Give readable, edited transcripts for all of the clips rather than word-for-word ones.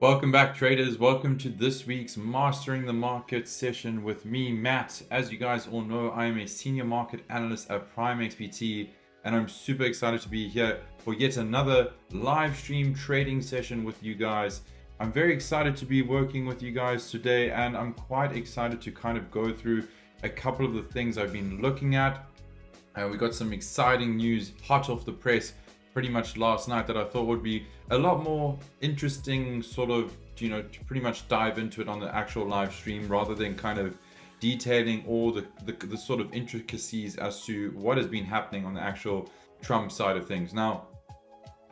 Welcome back, traders. Welcome to this week's Mastering the Market session with me, Matt. As you guys all know, I am a senior market analyst at PrimeXBT, and I'm super excited to be here for yet another live stream trading session with you guys. I'm very excited to be working with you guys today, and I'm quite excited to kind of go through a couple of the things I've been looking at. We got some exciting news hot off the press pretty much last night that I thought would be a lot more interesting, sort of, to pretty much dive into it on the actual live stream rather than kind of detailing all the sort of intricacies as to what has been happening on the actual Trump side of things. Now,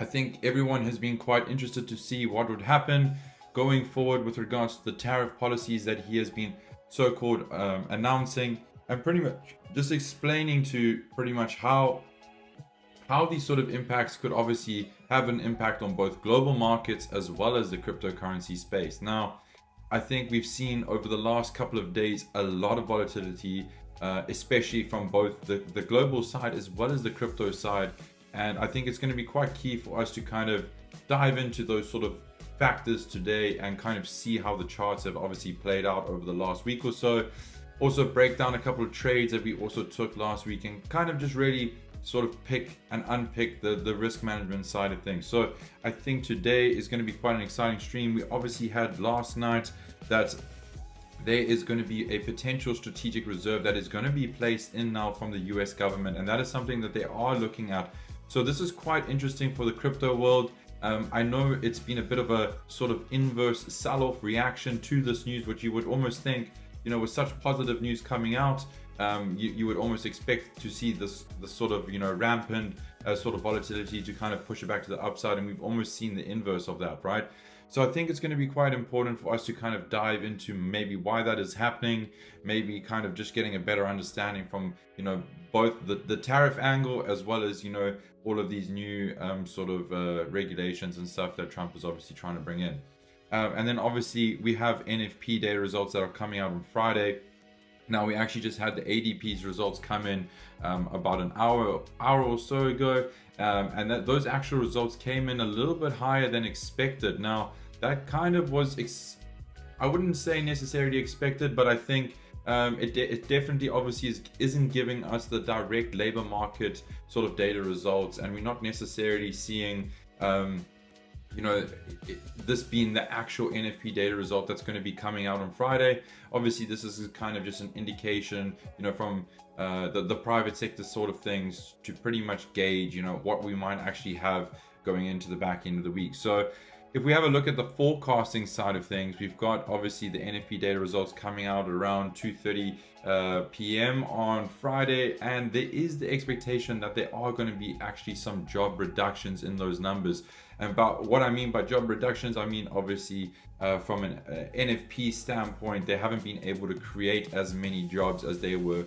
I think everyone has been quite interested to see what would happen going forward with regards to the tariff policies that he has been so-called announcing, and pretty much just explaining to pretty much how these sort of impacts could obviously have an impact on both global markets as well as the cryptocurrency space. Now, I think we've seen over the last couple of days a lot of volatility, especially from both the global side as well as the crypto side. And I think it's going to be quite key for us to kind of dive into those sort of factors today and kind of see how the charts have obviously played out over the last week or so. Also break down a couple of trades that we also took last week and kind of just really sort of pick and unpick the risk management side of things. So I think today is going to be quite an exciting stream. We obviously had last night that there is going to be a potential strategic reserve that is going to be placed in now from the US government, and that is something that they are looking at. So this is quite interesting for the crypto world. I know it's been a bit of a sort of inverse sell-off reaction to this news, which you would almost think, with such positive news coming out, you would almost expect to see this sort of rampant sort of volatility to kind of push it back to the upside, and we've almost seen the inverse of that, right? So I think it's going to be quite important for us to kind of dive into maybe why that is happening, maybe kind of just getting a better understanding from both the tariff angle as well as all of these new sort of regulations and stuff that Trump is obviously trying to bring in. And then obviously we have NFP data results that are coming out on Friday. Now, we actually just had the ADP's results come in about an hour or so ago, and those actual results came in a little bit higher than expected. Now, that kind of was, I wouldn't say necessarily expected, but I think it definitely obviously isn't giving us the direct labor market sort of data results, and we're not necessarily seeing this being the actual NFP data result that's going to be coming out on Friday. Obviously, this is kind of just an indication, from the private sector sort of things to pretty much gauge, what we might actually have going into the back end of the week. So if we have a look at the forecasting side of things, we've got obviously the NFP data results coming out around 2:30 p.m. on Friday, and there is the expectation that there are going to be actually some job reductions in those numbers. And about what I mean by job reductions, I mean obviously from an NFP standpoint, they haven't been able to create as many jobs as they were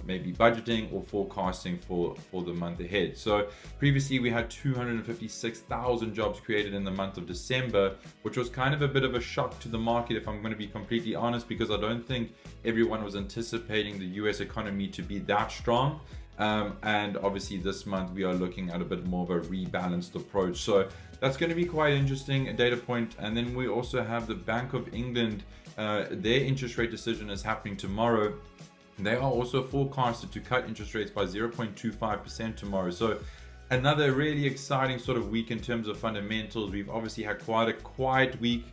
maybe budgeting or forecasting for the month ahead. So previously we had 256,000 jobs created in the month of December, which was kind of a bit of a shock to the market, if I'm going to be completely honest, because I don't think everyone was anticipating the US economy to be that strong. And obviously this month we are looking at a bit more of a rebalanced approach. So that's going to be quite interesting, a data point. And then we also have the Bank of England, their interest rate decision is happening tomorrow. They are also forecasted to cut interest rates by 0.25% tomorrow. So another really exciting sort of week in terms of fundamentals. We've obviously had quite a quiet week,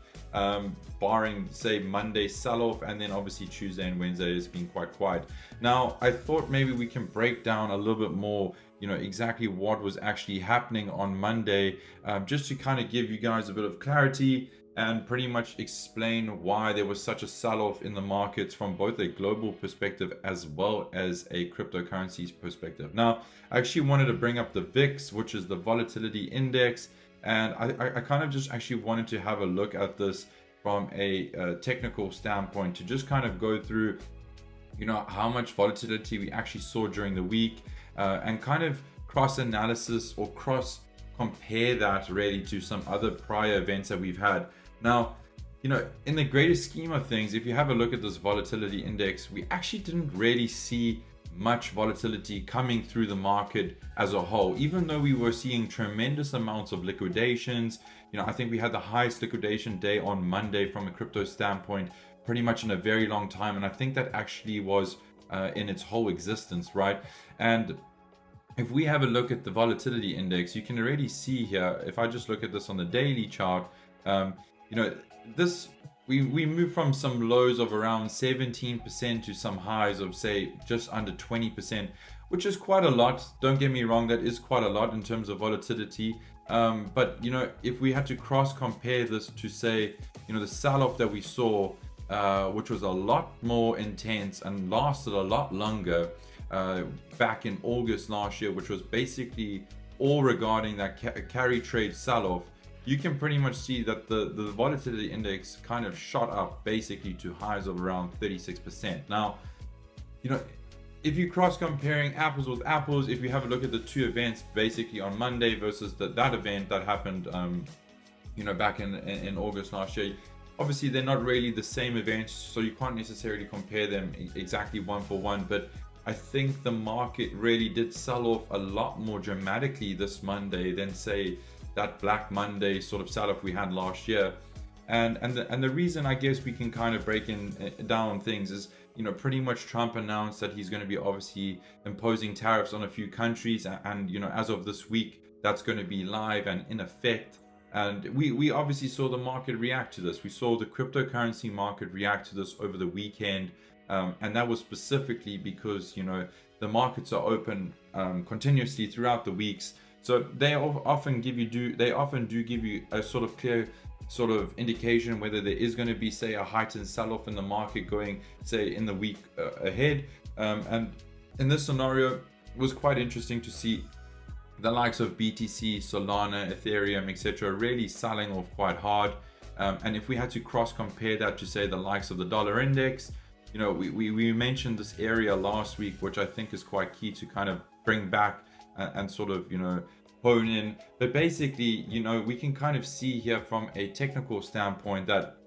barring say Monday sell-off, and then obviously Tuesday and Wednesday has been quite quiet. Now, I thought maybe we can break down a little bit more, exactly what was actually happening on Monday, just to kind of give you guys a bit of clarity and pretty much explain why there was such a sell-off in the markets from both a global perspective as well as a cryptocurrencies perspective. Now, I actually wanted to bring up the VIX, which is the volatility index, and I kind of just actually wanted to have a look at this from a technical standpoint to just kind of go through, how much volatility we actually saw during the week, and kind of cross-analysis or cross-compare that really to some other prior events that we've had. Now, in the greater scheme of things, if you have a look at this volatility index, we actually didn't really see much volatility coming through the market as a whole, even though we were seeing tremendous amounts of liquidations. I think we had the highest liquidation day on Monday from a crypto standpoint pretty much in a very long time, and I think that actually was in its whole existence, right? And if we have a look at the volatility index, you can already see here, if I just look at this on the daily chart, this we moved from some lows of around 17% to some highs of, say, just under 20%, which is quite a lot. Don't get me wrong, that is quite a lot in terms of volatility. But if we had to cross compare this to, say, the sell-off that we saw, which was a lot more intense and lasted a lot longer back in August last year, which was basically all regarding that carry trade sell-off, you can pretty much see that the volatility index kind of shot up basically to highs of around 36%. Now, if you cross comparing apples with apples, if you have a look at the two events basically on Monday versus that event that happened back in August last year, obviously they're not really the same events, so you can't necessarily compare them exactly one for one. But I think the market really did sell off a lot more dramatically this Monday than, say, that Black Monday sort of sell-off we had last year. And the reason, I guess, we can kind of break down things is, pretty much Trump announced that he's going to be obviously imposing tariffs on a few countries, and as of this week, that's going to be live and in effect. And we obviously saw the market react to this. We saw the cryptocurrency market react to this over the weekend, and that was specifically because the markets are open continuously throughout the weeks. So they often do give you a sort of clear sort of indication whether there is going to be, say, a heightened sell-off in the market going, say, in the week ahead. And in this scenario, it was quite interesting to see the likes of BTC, Solana, Ethereum, etc. really selling off quite hard. And if we had to cross compare that to, say, the likes of the dollar index, we mentioned this area last week, which I think is quite key to kind of bring back and sort of hone in. But basically, we can kind of see here from a technical standpoint that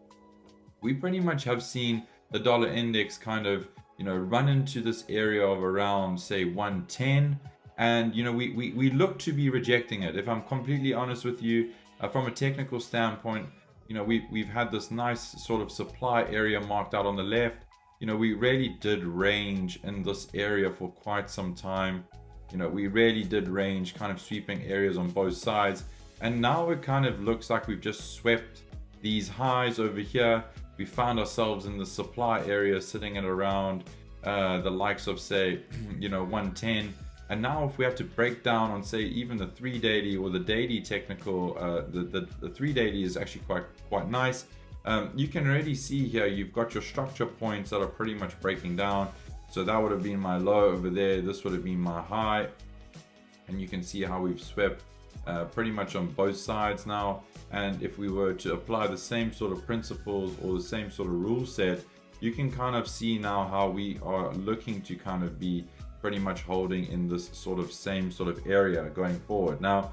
we pretty much have seen the dollar index kind of run into this area of around, say, 110, and we look to be rejecting it. If I'm completely honest with you, from a technical standpoint, we've had this nice sort of supply area marked out on the left. We really did range in this area for quite some time. We really did range, kind of sweeping areas on both sides. And now it kind of looks like we've just swept these highs over here. We found ourselves in the supply area sitting at around the likes of, say, 110. And now if we have to break down on, say, even the 3 daily or the daily technical, the 3 daily is actually quite nice. You can already see here, you've got your structure points that are pretty much breaking down. So that would have been my low over there. This would have been my high. And you can see how we've swept pretty much on both sides now. And if we were to apply the same sort of principles or the same sort of rule set, you can kind of see now how we are looking to kind of be pretty much holding in this sort of same sort of area going forward. Now,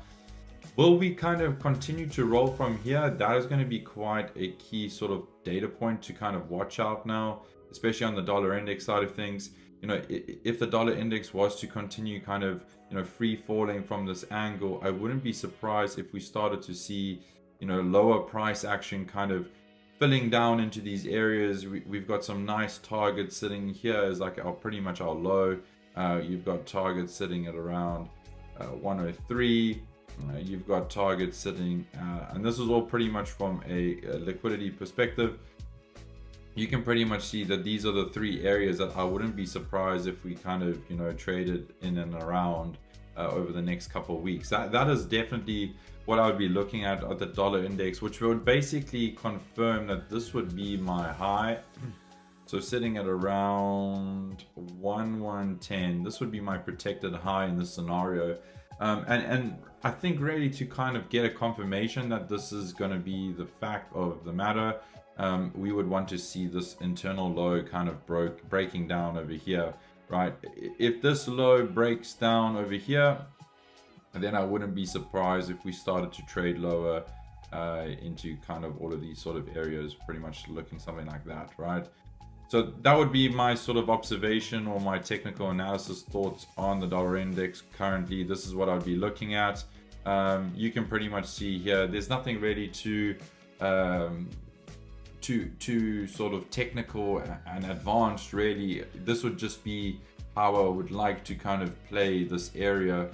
will we kind of continue to roll from here? That is going to be quite a key sort of data point to kind of watch out now, especially on the dollar index side of things. If the dollar index was to continue kind of, free falling from this angle, I wouldn't be surprised if we started to see, lower price action kind of filling down into these areas. We've got some nice targets sitting here is like pretty much our low. You've got targets sitting at around 103. You've got targets sitting, and this is all pretty much from a liquidity perspective. You can pretty much see that these are the 3 areas that I wouldn't be surprised if we kind of, traded in and around over the next couple of weeks. That is definitely what I would be looking at the dollar index, which would basically confirm that this would be my high. So sitting at around 110, this would be my protected high in this scenario. And I think really to kind of get a confirmation that this is going to be the fact of the matter, we would want to see this internal low kind of breaking down over here, right? If this low breaks down over here, then I wouldn't be surprised if we started to trade lower into kind of all of these sort of areas, pretty much looking something like that, right? So that would be my sort of observation or my technical analysis thoughts on the dollar index currently. This is what I'd be looking at. You can pretty much see here, there's nothing really too sort of technical and advanced really. This would just be how I would like to kind of play this area.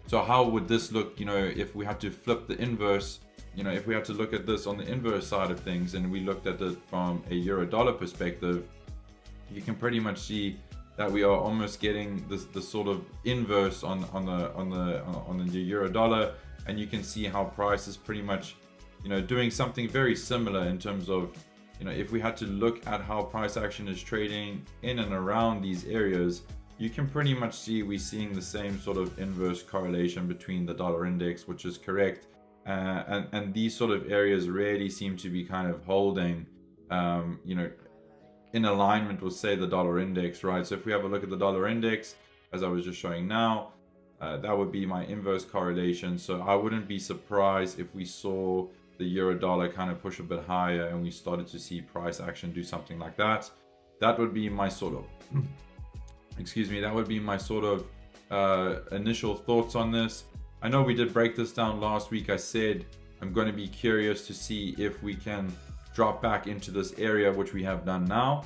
So how would this look, you know, if we had to flip the inverse, you know, if we had to look at this on the inverse side of things and we looked at it from a euro dollar perspective, you can pretty much see that we are almost getting the sort of inverse on the euro dollar, and you can see how price is pretty much, you know, doing something very similar in terms of, you know, if we had to look at how price action is trading in and around these areas, you can pretty much see we're seeing the same sort of inverse correlation between the dollar index, which is correct. And these sort of areas really seem to be kind of holding, you know, in alignment with, say, the dollar index, right? So if we have a look at the dollar index, as I was just showing now, that would be my inverse correlation. So I wouldn't be surprised if we saw the euro dollar kind of push a bit higher and we started to see price action do something like that. That would be my sort of, excuse me, that would be my sort of initial thoughts on this. I know we did break this down last week. I said I'm going to be curious to see if we can drop back into this area, which we have done now.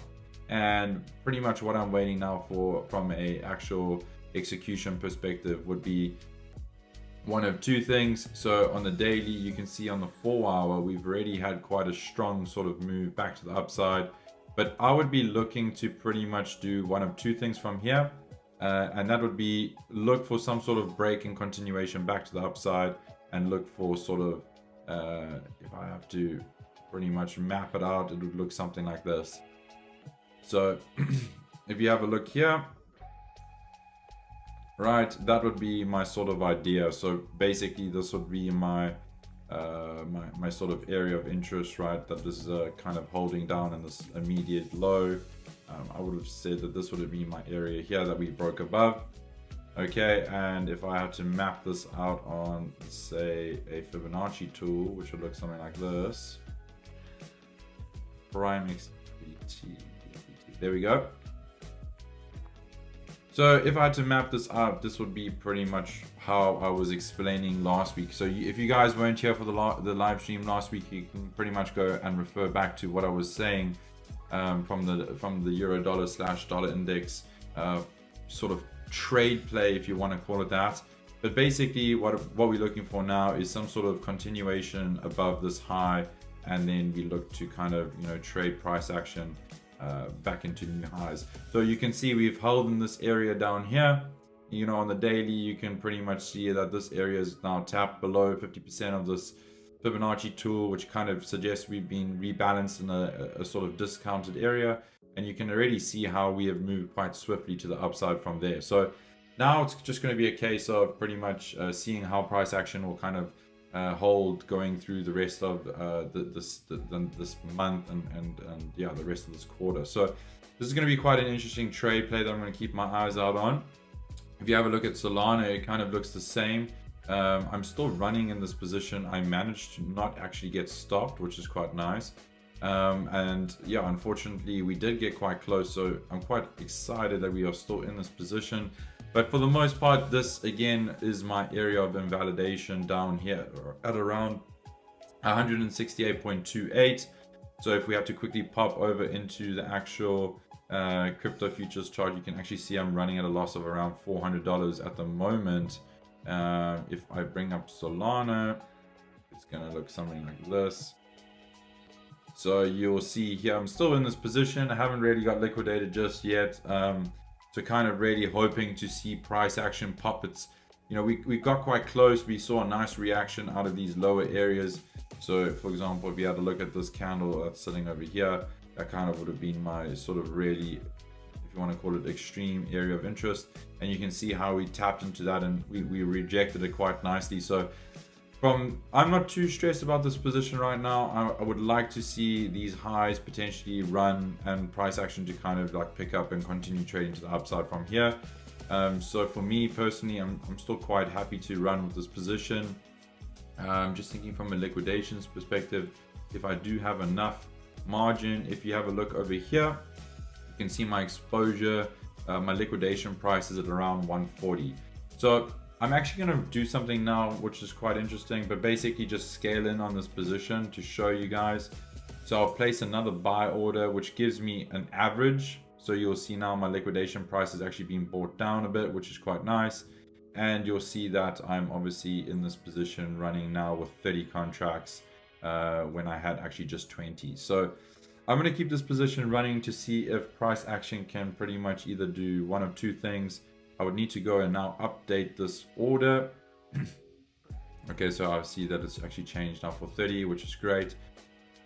And pretty much what I'm waiting now for from a actual execution perspective would be one of two things. So on the daily, you can see on the 4 hour, we've already had quite a strong sort of move back to the upside. But I would be looking to pretty much do one of two things from here. And that would be look for some sort of break and continuation back to the upside, and look for sort of, if I have to pretty much map it out, it would look something like this. So if you have a look here, right, that would be my sort of idea. So basically this would be my my sort of area of interest, right, that is kind of holding down in this immediate low. I would have said that this would have been my area here that we broke above. Okay, and if I had to map this out on, say, a Fibonacci tool, which would look something like this. PrimeXBT. There we go. So if I had to map this out, this would be pretty much how I was explaining last week. So if you guys weren't here for the live stream last week, you can pretty much go and refer back to what I was saying from the euro dollar / dollar index sort of trade play, if you want to call it that. But basically what we're looking for now is some sort of continuation above this high, and then we look to kind of, you know, trade price action back into new highs. So you can see we've held in this area down here. You know, on the daily, you can pretty much see that this area is now tapped below 50% of this Fibonacci tool, which kind of suggests we've been rebalanced in a sort of discounted area. And you can already see how we have moved quite swiftly to the upside from there. So now it's just going to be a case of pretty much seeing how price action will kind of hold going through the rest of this month and yeah, the rest of this quarter. So this is going to be quite an interesting trade play that I'm going to keep my eyes out on. If you have a look at Solana, it kind of looks the same. I'm still running in this position. I managed to not actually get stopped, which is quite nice. And yeah, unfortunately we did get quite close, so I'm quite excited that we are still in this position. But for the most part, this again is my area of invalidation down here at around 168.28. So if we have to quickly pop over into the actual crypto futures chart, you can actually see I'm running at a loss of around $400 at the moment. If I bring up Solana, it's gonna look something like this. So you'll see here I'm still in this position. I haven't really got liquidated just yet. So kind of really hoping to see price action pop. It's, you know, we got quite close. We saw a nice reaction out of these lower areas. So for example, if you had a look at this candle that's sitting over here, that kind of would have been my sort of really, if you want to call it, extreme area of interest. And you can see how we tapped into that and we rejected it quite nicely. So I'm not too stressed about this position right now. I would like to see these highs potentially run and price action to kind of like pick up and continue trading to the upside from here. So for me personally, I'm still quite happy to run with this position. Just thinking from a liquidations perspective, if I do have enough margin, if you have a look over here, you can see my exposure, my liquidation price is at around 140. So I'm actually going to do something now which is quite interesting, but basically just scale in on this position to show you guys. So I'll place another buy order, which gives me an average. So you'll see now my liquidation price is actually being brought down a bit, which is quite nice. And you'll see that I'm obviously in this position running now with 30 contracts when I had actually just 20. So I'm going to keep this position running to see if price action can pretty much either do one of two things. I would need to go and now update this order. Okay, so I see that it's actually changed now for 30, which is great.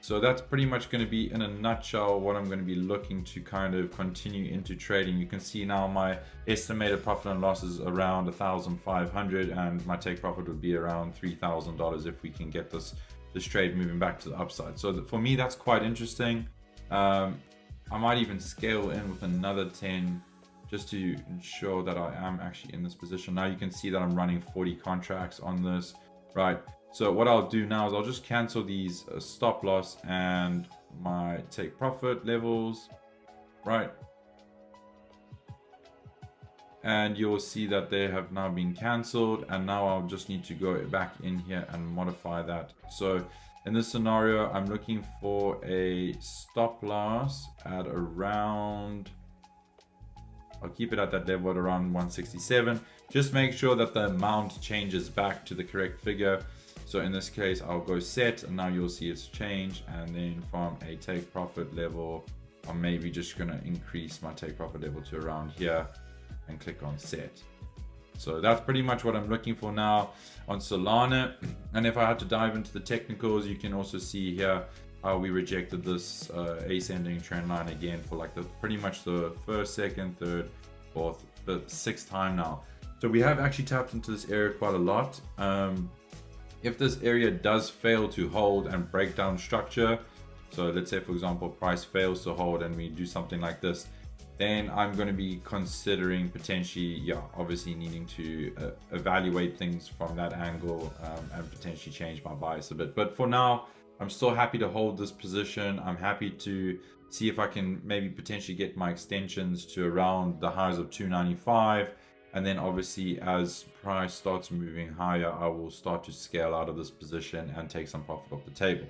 So that's pretty much going to be, in a nutshell, what I'm going to be looking to kind of continue into trading. You can see now my estimated profit and loss is around 1,500, and my take profit would be around $3,000 if we can get this trade moving back to the upside. So for me, that's quite interesting. I might even scale in with another 10 just to ensure that I am actually in this position. Now you can see that I'm running 40 contracts on this, right? So what I'll do now is I'll just cancel these stop loss and my take profit levels, right? And you'll see that they have now been canceled, and now I'll just need to go back in here and modify that. So in this scenario, I'm looking for a stop loss at around, I'll keep it at that level at around 167. Just make sure that the amount changes back to the correct figure. So in this case, I'll go set, and now you'll see it's changed. And then from a take profit level, I'm maybe just gonna increase my take profit level to around here and click on set. So that's pretty much what I'm looking for now on Solana. And if I had to dive into the technicals, you can also see here how we rejected this ascending trend line again for like pretty much the first, second, third, fourth, the sixth time now. So we have actually tapped into this area quite a lot. If this area does fail to hold and break down structure, so let's say for example price fails to hold and we do something like this, then I'm going to be considering potentially, obviously needing to evaluate things from that angle and potentially change my bias a bit. But for now, I'm still happy to hold this position. I'm happy to see if I can maybe potentially get my extensions to around the highs of 295. And then obviously as price starts moving higher, I will start to scale out of this position and take some profit off the table.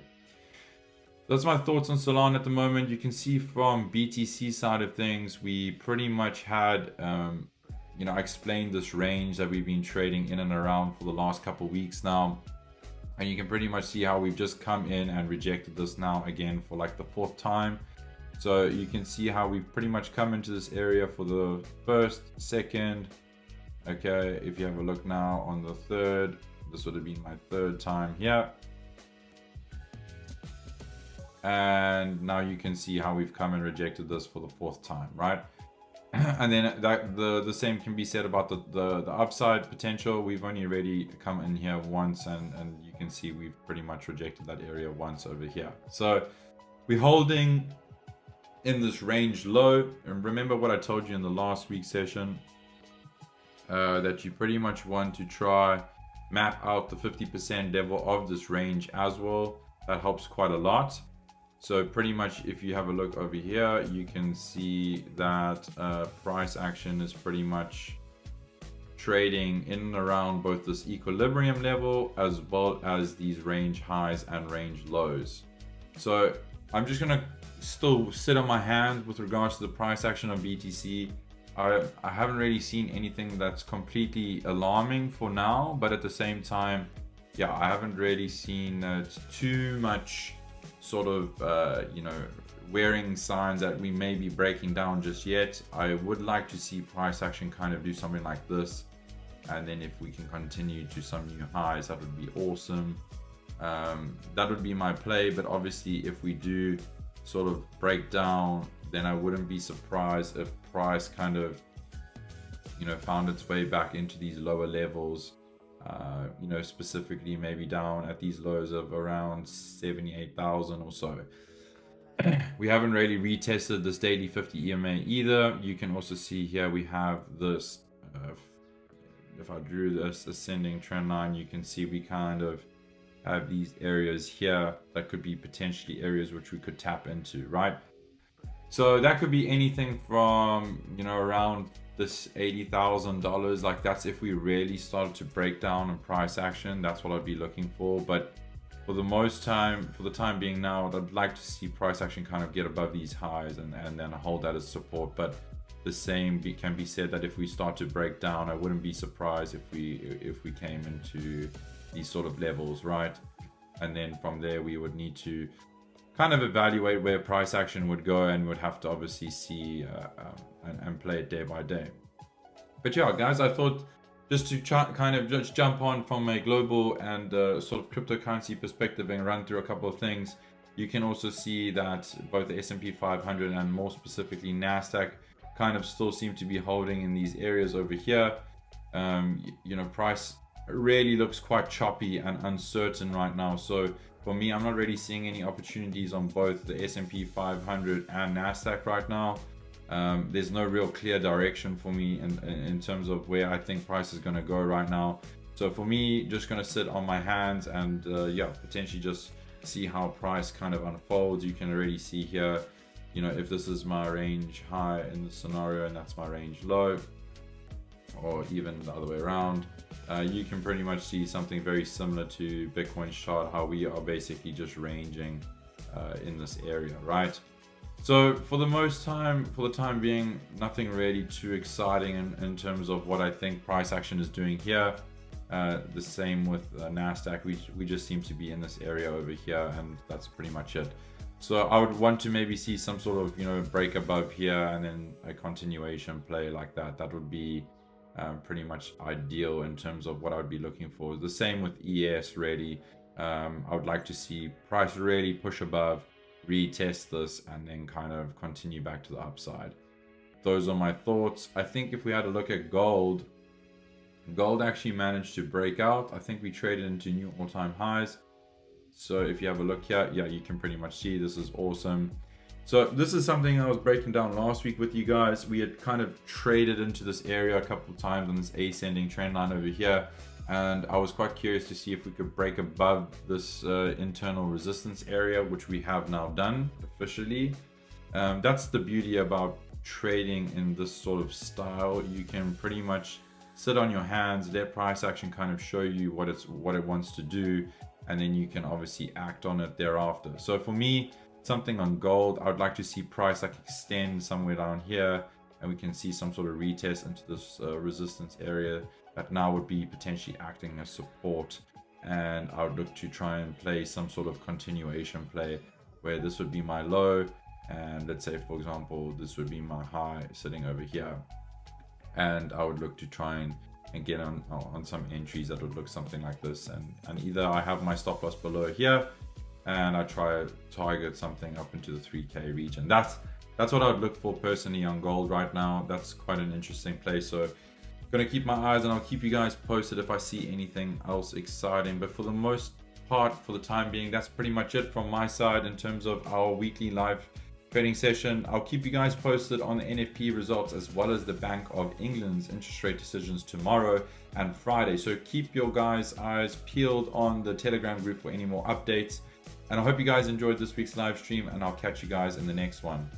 That's my thoughts on Solana at the moment. You can see from BTC side of things, we pretty much had, I explained this range that we've been trading in and around for the last couple of weeks now. And you can pretty much see how we've just come in and rejected this now again for like the fourth time. So you can see how we've pretty much come into this area for the first, second. Okay, if you have a look now on the third, this would have been my third time here. And now you can see how we've come and rejected this for the fourth time, right? And then the same can be said about the upside potential. We've only already come in here once, and you can see we've pretty much rejected that area once over here. So we're holding in this range low. And remember what I told you in the last week's session, that you pretty much want to try map out the 50% level of this range as well. That helps quite a lot. So pretty much if you have a look over here, you can see that price action is pretty much trading in and around both this equilibrium level as well as these range highs and range lows. So I'm just gonna still sit on my hands with regards to the price action of BTC. I haven't really seen anything that's completely alarming for now, but at the same time, I haven't really seen too much sort of wearing signs that we may be breaking down just yet. I would like to see price action kind of do something like this, and then if we can continue to some new highs, that would be awesome. That would be my play, but obviously if we do sort of break down, then I wouldn't be surprised if price kind of found its way back into these lower levels. Specifically maybe down at these lows of around 78,000 or so. We haven't really retested this daily 50 EMA either. You can also see here we have this, if I drew this ascending trend line, you can see we kind of have these areas here that could be potentially areas which we could tap into, right? So that could be anything from, you know, around this $80,000. Like that's if we really started to break down in price action, that's what I'd be looking for. But for the time being now, I'd like to see price action kind of get above these highs and then hold that as support. But the same can be said that if we start to break down, I wouldn't be surprised if we came into these sort of levels, right? And then from there we would need to kind of evaluate where price action would go, and would have to obviously see and play it day by day. But yeah, guys, I thought just to kind of just jump on from a global and sort of cryptocurrency perspective and run through a couple of things. You can also see that both the S&P 500 and more specifically NASDAQ kind of still seem to be holding in these areas over here. You know, price really looks quite choppy and uncertain right now. So for me, I'm not really seeing any opportunities on both the S&P 500 and NASDAQ right now. There's no real clear direction for me in terms of where I think price is going to go right now. So for me, just going to sit on my hands and yeah, potentially just see how price kind of unfolds. You can already see here, you know, if this is my range high in the scenario and that's my range low, or even the other way around, you can pretty much see something very similar to Bitcoin's chart, how we are basically just ranging in this area, right? So for the time being, nothing really too exciting in terms of what I think price action is doing here. The same with NASDAQ, we just seem to be in this area over here, and that's pretty much it. So I would want to maybe see some sort of, you know, break above here and then a continuation play like that. That would be pretty much ideal in terms of what I would be looking for. The same with ES really. I would like to see price really push above, retest this, and then kind of continue back to the upside. Those are my thoughts. I think if we had a look at gold actually managed to break out. I think we traded into new all-time highs. So if you have a look here, yeah, you can pretty much see this is awesome. So this is something I was breaking down last week with you guys. We had kind of traded into this area a couple of times on this ascending trend line over here. And I was quite curious to see if we could break above this internal resistance area, which we have now done officially. That's the beauty about trading in this sort of style. You can pretty much sit on your hands, let price action kind of show you what it wants to do, and then you can obviously act on it thereafter. So for me, something on gold, I would like to see price like extend somewhere down here, and we can see some sort of retest into this resistance area that now would be potentially acting as support. And I would look to try and play some sort of continuation play where this would be my low, and let's say, for example, this would be my high sitting over here. And I would look to try and get on some entries that would look something like this. And either I have my stop loss below here, and I try to target something up into the 3K region. That's what I would look for personally on gold right now. That's quite an interesting play. So gonna keep my eyes, and I'll keep you guys posted if I see anything else exciting. But for the most part, for the time being, that's pretty much it from my side in terms of our weekly live trading session. I'll keep you guys posted on the NFP results as well as the Bank of England's interest rate decisions tomorrow and Friday. So keep your guys' eyes peeled on the Telegram group for any more updates. And I hope you guys enjoyed this week's live stream, and I'll catch you guys in the next one.